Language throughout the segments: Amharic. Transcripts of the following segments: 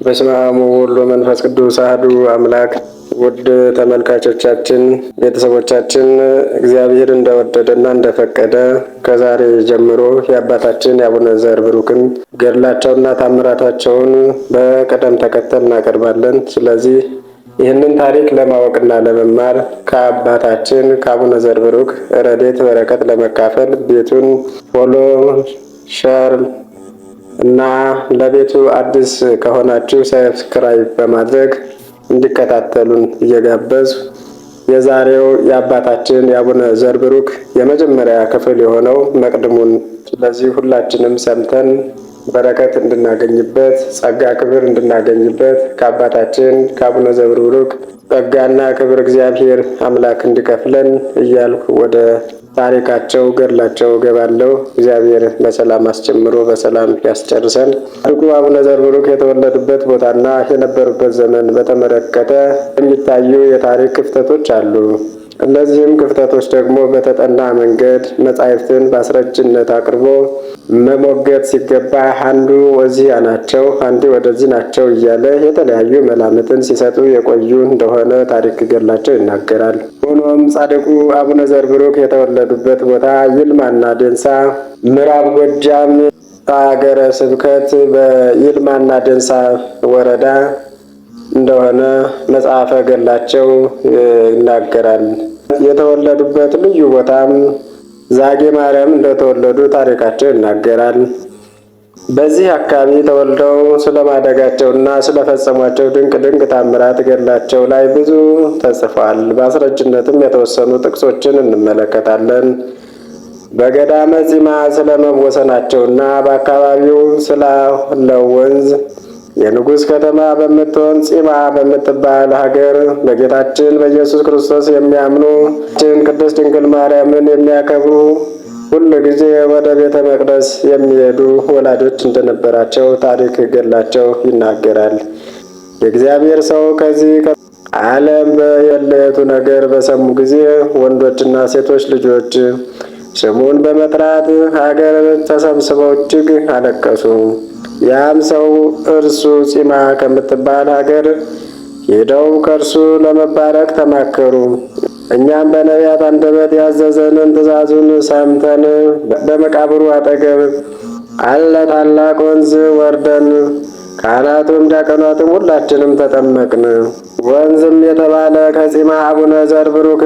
በስመ አብ ወወልድ ወመንፈስ ቅዱስ አሐዱ አምላክ። ውድ ተመልካቾቻችን፣ ቤተሰቦቻችን እግዚአብሔር እንደወደደና እንደፈቀደ ከዛሬ ጀምሮ የአባታችን የአቡነ ዘርብሩክን ገድላቸውና ታምራታቸውን በቅደም ተከተል እናቀርባለን። ስለዚህ ይህንን ታሪክ ለማወቅና ለመማር ከአባታችን ከአቡነ ዘርብሩክ ረድኤት በረከት ለመካፈል ቤቱን ፎሎ፣ ሸር እና ለቤቱ አዲስ ከሆናችሁ ሰብስክራይብ በማድረግ እንዲከታተሉን እየጋበዙ የዛሬው የአባታችን የአቡነ ዘርብሩክ የመጀመሪያ ክፍል የሆነው መቅድሙን ስለዚህ ሁላችንም ሰምተን በረከት እንድናገኝበት ጸጋ ክብር እንድናገኝበት ከአባታችን ከአቡነ ዘርብሩክ ጸጋና ክብር እግዚአብሔር አምላክ እንዲከፍለን እያልኩ ወደ ታሪካቸው ገድላቸው ገባለሁ። እግዚአብሔር በሰላም አስጀምሮ በሰላም ያስጨርሰን። ጻድቁ አቡነ ዘርብሩክ የተወለዱበት ቦታና የነበሩበት ዘመን በተመለከተ የሚታዩ የታሪክ ክፍተቶች አሉ። እነዚህም ክፍተቶች ደግሞ በተጠና መንገድ መጻሕፍትን በአስረጅነት አቅርቦ መሞገት ሲገባ አንዱ ወዲያ ናቸው፣ አንዱ ወደዚህ ናቸው እያለ የተለያዩ መላምትን ሲሰጡ የቆዩ እንደሆነ ታሪክ ገድላቸው ይናገራል። ሆኖም ጻድቁ አቡነ ዘርብሩክ የተወለዱበት ቦታ ይልማና ዴንሳ ምዕራብ ጎጃም ሀገረ ስብከት በይልማና ዴንሳ ወረዳ እንደሆነ መጽሐፈ ገድላቸው ይናገራል። የተወለዱበት ልዩ ቦታም ዛጌ ማርያም እንደተወለዱ ታሪካቸው ይናገራል። በዚህ አካባቢ ተወልደው ስለማደጋቸውና ስለፈጸሟቸው ድንቅ ድንቅ ታምራት ገድላቸው ላይ ብዙ ተጽፏል። በአስረጅነትም የተወሰኑ ጥቅሶችን እንመለከታለን። በገዳመ ጺማ ስለመወሰናቸውና በአካባቢው ስላለው ወንዝ የንጉሥ ከተማ በምትሆን ጺማ በምትባል ሀገር በጌታችን በኢየሱስ ክርስቶስ የሚያምኑ ቅድስት ድንግል ማርያምን የሚያከብሩ ሁሉ ጊዜ ወደ ቤተ መቅደስ የሚሄዱ ወላጆች እንደነበራቸው ታሪክ ገድላቸው ይናገራል። የእግዚአብሔር ሰው ከዚህ ዓለም በየለየቱ ነገር በሰሙ ጊዜ ወንዶችና ሴቶች ልጆች ስሙን በመጥራት ሀገር ተሰብስበው እጅግ አለቀሱ። ያም ሰው እርሱ ጺማ ከምትባል ሀገር ሄደው ከእርሱ ለመባረክ ተማከሩ። እኛም በነቢያት አንደበት ያዘዘንን ትእዛዙን ሰምተን በመቃብሩ አጠገብ አለ ታላቅ ወንዝ ወርደን ካህናቱም ዲያቆናቱም ሁላችንም ተጠመቅን። ወንዝም የተባለ ከጺማ አቡነ ዘርብሩክ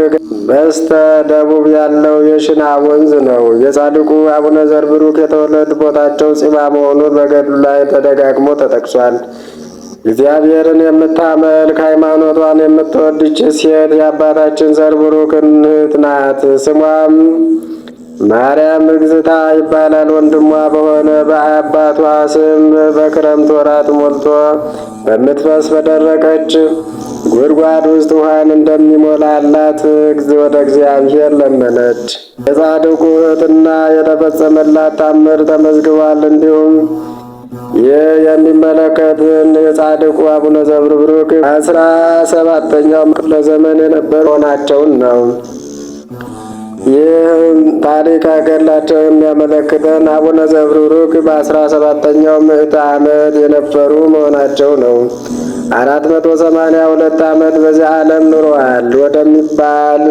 በስተ ደቡብ ያለው የሽና ወንዝ ነው። የጻድቁ አቡነ ዘርብሩክ የተወለዱ ቦታቸው ጺማ መሆኑን በገድሉ ላይ ተደጋግሞ ተጠቅሷል። እግዚአብሔርን የምታመልክ ሃይማኖቷን የምትወድ ሴት የአባታችን ዘርብሩክ እህት ናት። ስሟም ማርያም እግዝእታ ይባላል። ወንድሟ በሆነ በአባቷ ስም በክረምት ወራት ሞልቶ በምትፈስ በደረቀች ጉድጓድ ውስጥ ውሃን እንደሚሞላላት ወደ እግዚአብሔር ለመነች። የጻድቁ እህትና የተፈጸመላት ታምር ተመዝግቧል። እንዲሁም ይህ የሚመለከትን የጻድቁ አቡነ ዘርብሩክ 17ኛው ክፍለ ዘመን የነበሩ መሆናቸውን ነው። ይህ ታሪክ ገድላቸው የሚያመለክተን አቡነ ዘርብሩክ በ17ኛው ምዕተ ዓመት የነበሩ መሆናቸው ነው። 482 ዓመት በዚህ ዓለም ኑረዋል ወደሚባል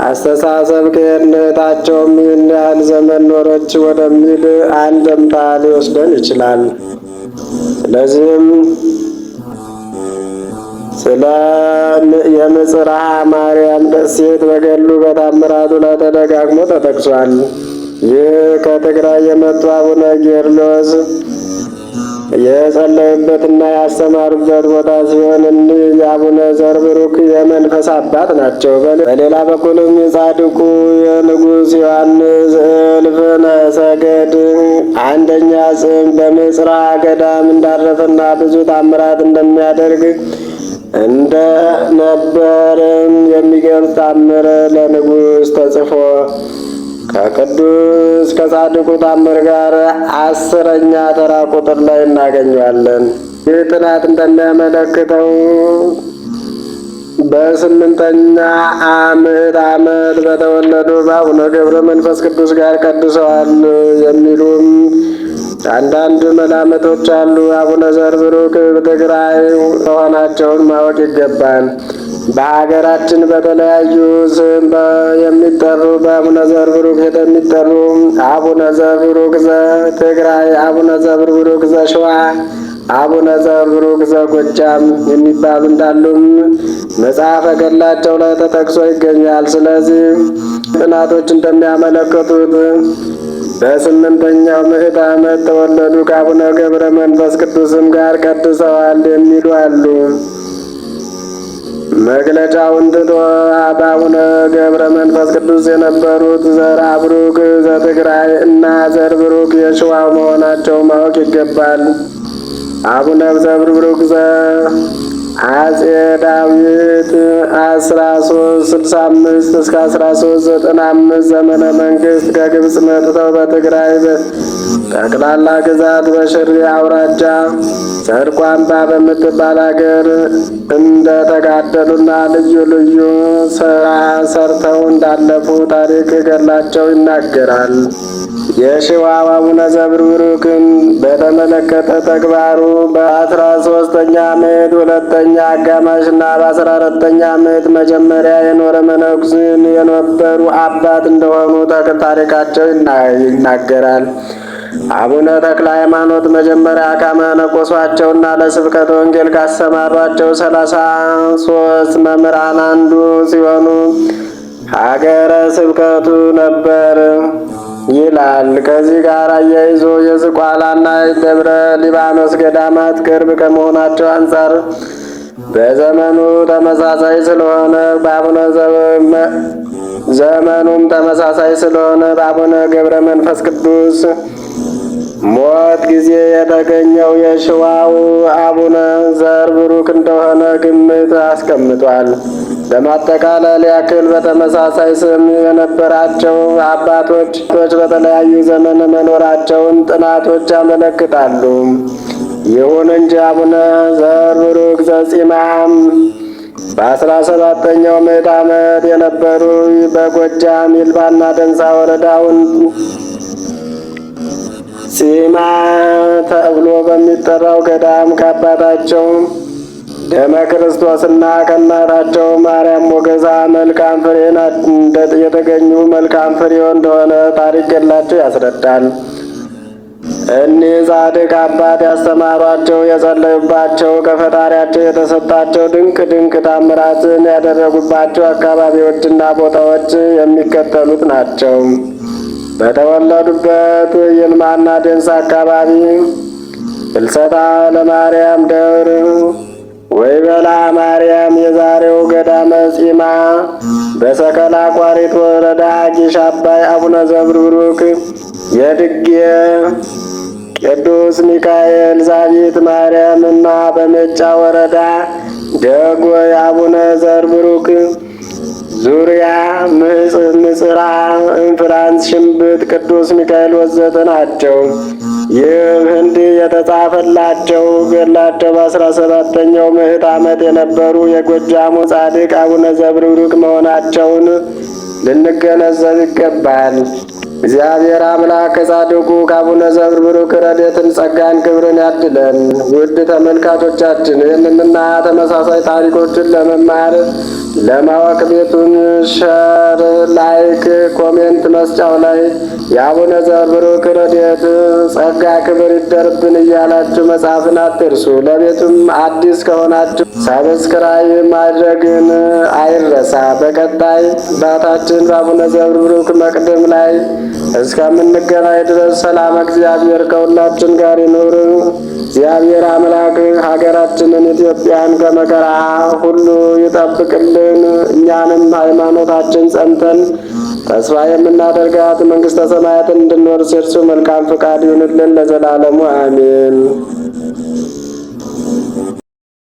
አስተሳሰብ ከእህታቸውም ይህን ያህል ዘመን ኖረች ወደሚል አንድምታ ሊወስደን ይችላል። ስለዚህም ስለ የምጽርሐ ማርያም ደሴት በገድሉ በታምራቱ ላይ ተደጋግሞ ተጠቅሷል። ይህ ከትግራይ የመጡ አቡነ ጌርሎስ የጸለዩበትና ያስተማሩበት ቦታ ሲሆን እኒህ የአቡነ ዘርብሩክ የመንፈስ አባት ናቸው። በሌላ በኩልም የጻድቁ የንጉሥ ዮሐንስ እልፍ ነሰገድ አንደኛ ጽም በምጽርሐ ገዳም እንዳረፈና ብዙ ታምራት እንደሚያደርግ እንደነበርም የሚገልጽ ታምር ለንጉሥ ተጽፎ ከቅዱስ ከጻድቁ ታምር ጋር 10ኛ ተራ ቁጥር ላይ እናገኘዋለን። ይህ ጥናት እንደሚያመለክተው በ8ኛ ምዕተ ዓመት በተወለዱ በአቡነ ገብረ መንፈስ ቅዱስ ጋር ቀድሰዋል የሚሉም አንዳንድ መላምቶች አሉ። አቡነ ዘርብሩክ ትግራይ መሆናቸውን ማወቅ ይገባል። በሀገራችን በተለያዩ ስም የሚጠሩ በአቡነ ዘርብሩክ የሚጠሩ አቡነ ዘርብሩክ ዘትግራይ፣ አቡነ ዘርብሩክ ዘሸዋ፣ አቡነ ዘርብሩክ ዘጎጃም የሚባሉ እንዳሉም መጽሐፈ ገድላቸው ላይ ተጠቅሶ ይገኛል። ስለዚህ ጥናቶች እንደሚያመለክቱት በ8ኛው ምዕተ ዓመት ተወለዱ። ከአቡነ ገብረ መንፈስ ቅዱስም ጋር ቀድሰዋል የሚሉ አሉ። መግለጫውን ትቶ በአቡነ ገብረ መንፈስ ቅዱስ የነበሩት ዘርአብሩክ ዘትግራይ እና ዘርብሩክ የሸዋው መሆናቸው ማወቅ ይገባል። አቡነ ዘርብሩክ አጼ ዳዊት 1365 እስከ 1395 ዘመነ መንግስት ከግብፅ መጥተው በትግራይ ጠቅላላ ግዛት በሽሬ አውራጃ ሰርቋምባ በምትባል አገር እንደተጋደሉና ልዩ ልዩ ስራ ሰርተው እንዳለፉ ታሪክ ገድላቸው ይናገራል። የሸዋው አቡነ ዘርብሩክን በተመለከተ ተግባሩ በ13ኛ ምዕት ሁለተኛ አጋማሽና በ14ኛ ምዕት መጀመሪያ የኖረ መነኩሴን የነበሩ አባት እንደሆኑ ታሪካቸው ይናገራል። አቡነ ተክለ ሃይማኖት መጀመሪያ ካመነኮሷቸውና ለስብከተ ወንጌል ካሰማሯቸው 33 መምህራን አንዱ ሲሆኑ ሀገረ ስብከቱ ነበር ይላል። ከዚህ ጋር አያይዞ የዝቋላና ደብረ ሊባኖስ ገዳማት ቅርብ ከመሆናቸው አንጻር በዘመኑ ተመሳሳይ ስለሆነ በአቡነ ገብረ መንፈስ ቅዱስ ሞት ጊዜ የተገኘው የሸዋው አቡነ ዘርብሩክ እንደሆነ ግምት አስቀምጧል። ለማጠቃለል ያክል በተመሳሳይ ስም የነበራቸው አባቶች በተለያዩ ዘመን መኖራቸውን ጥናቶች ያመለክታሉ። ይሁን እንጂ አቡነ ዘርብሩክ ዘጺማም በ17ኛው ምዕተ ዓመት የነበሩ በጎጃም ይልባና ደንሳ ወረዳውን ጺማ ተብሎ በሚጠራው ገዳም ከአባታቸው ደመ ክርስቶስና ከእናታቸው ማርያም ሞገዛ መልካም ፍሬ የተገኙ መልካም ፍሬው እንደሆነ ታሪክ ገድላቸው ያስረዳል። እኒህ ጻድቅ አባት ያስተማሯቸው፣ የጸለዩባቸው፣ ከፈጣሪያቸው የተሰጣቸው ድንቅ ድንቅ ታምራትን ያደረጉባቸው አካባቢዎችና ቦታዎች የሚከተሉት ናቸው። በተወለዱበት ይልማና ደንሳ አካባቢ ፍልሰታ ለማርያም ደብር ወይበላ ማርያም የዛሬው ገዳመ ጺማ፣ በሰከላ ቋሪት ወረዳ ጊሽ አባይ አቡነ ዘርብሩክ የድጌ ቅዱስ ሚካኤል ዛቢት ማርያም እና በሜጫ ወረዳ ደጎ የአቡነ ዘርብሩክ ዙሪያ ምጽራ እንፍራንስ ሽምብት ቅዱስ ሚካኤል ወዘተ ናቸው። ይህ እንዲህ የተጻፈላቸው ገድላቸው በ17ኛው ምዕት ዓመት የነበሩ የጎጃሙ ጻድቅ አቡነ ዘርብሩክ መሆናቸውን ልንገነዘብ ይገባል። እግዚአብሔር አምላክ ከጻድቁ ከአቡነ ዘርብሩክ ረድኤትን፣ ጸጋን፣ ክብርን ያድለን። ውድ ተመልካቾቻችን ይህንንና ተመሳሳይ ታሪኮችን ለመማር ለማወቅ ቤቱን ሸር፣ ላይክ፣ ኮሜንት መስጫው ላይ የአቡነ ዘርብሩክ ረድኤት፣ ጸጋ፣ ክብር ይደርብን እያላችሁ መጻፍን አትርሱ። ለቤቱም አዲስ ከሆናችሁ ሳብስክራይብ ማድረግን አይረሳ። በቀጣይ ባታችን በአቡነ ዘርብሩክ መቅድም ላይ እስከምንገናኝ ድረስ ሰላም እግዚአብሔር ከሁላችን ጋር ይኑር። እግዚአብሔር አምላክ ሀገራችንን ኢትዮጵያን ከመከራ ሁሉ ይጠብቅልን። እኛንም ሃይማኖታችን ጸንተን ተስፋ የምናደርጋት መንግሥተ ሰማያትን እንድንወርስ የእርሱ መልካም ፍቃድ ይሁንልን ለዘላለሙ አሜን።